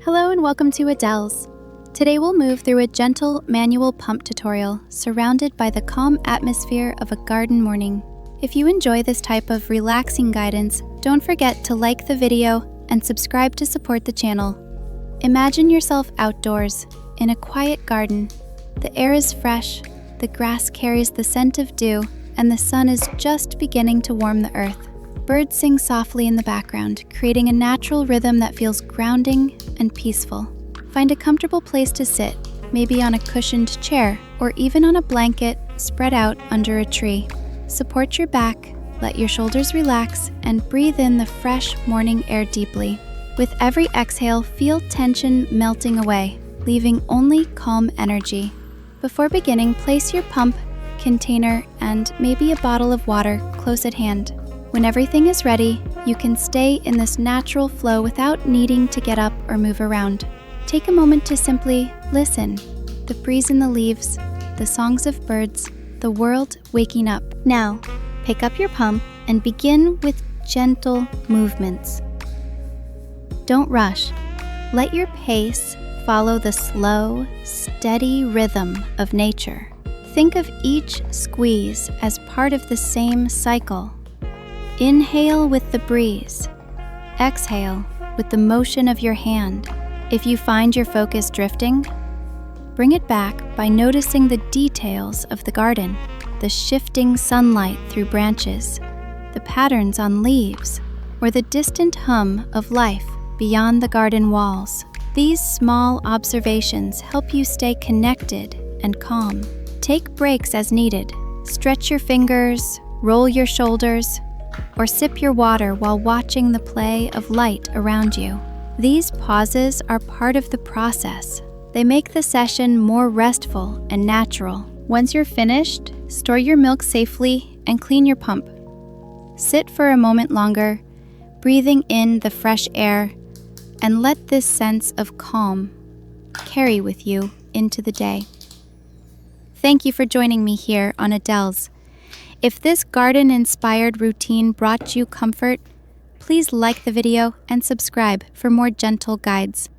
Hello and welcome to Adells. Today we'll move through a gentle manual pump tutorial surrounded by the calm atmosphere of a garden morning. If you enjoy this type of relaxing guidance, don't forget to like the video and subscribe to support the channel. Imagine yourself outdoors, in a quiet garden. The air is fresh, the grass carries the scent of dew, and the sun is just beginning to warm the earth. Birds sing softly in the background, creating a natural rhythm that feels grounding and peaceful. Find a comfortable place to sit, maybe on a cushioned chair or even on a blanket spread out under a tree. Support your back, let your shoulders relax, and breathe in the fresh morning air deeply. With every exhale, feel tension melting away, leaving only calm energy. Before beginning, place your pump, container, and maybe a bottle of water close at hand. When everything is ready, you can stay in this natural flow without needing to get up or move around. Take a moment to simply listen. The breeze in the leaves, the songs of birds, the world waking up. Now, pick up your pump and begin with gentle movements. Don't rush. Let your pace follow the slow, steady rhythm of nature. Think of each squeeze as part of the same cycle. Inhale with the breeze. Exhale with the motion of your hand. If you find your focus drifting, bring it back by noticing the details of the garden, the shifting sunlight through branches, the patterns on leaves, or the distant hum of life beyond the garden walls. These small observations help you stay connected and calm. Take breaks as needed. Stretch your fingers, roll your shoulders, or sip your water while watching the play of light around you. These pauses are part of the process. They make the session more restful and natural. Once you're finished, store your milk safely and clean your pump. Sit for a moment longer, breathing in the fresh air, and let this sense of calm carry with you into the day. Thank you for joining me here on Adells. If this garden-inspired routine brought you comfort, please like the video and subscribe for more gentle guides.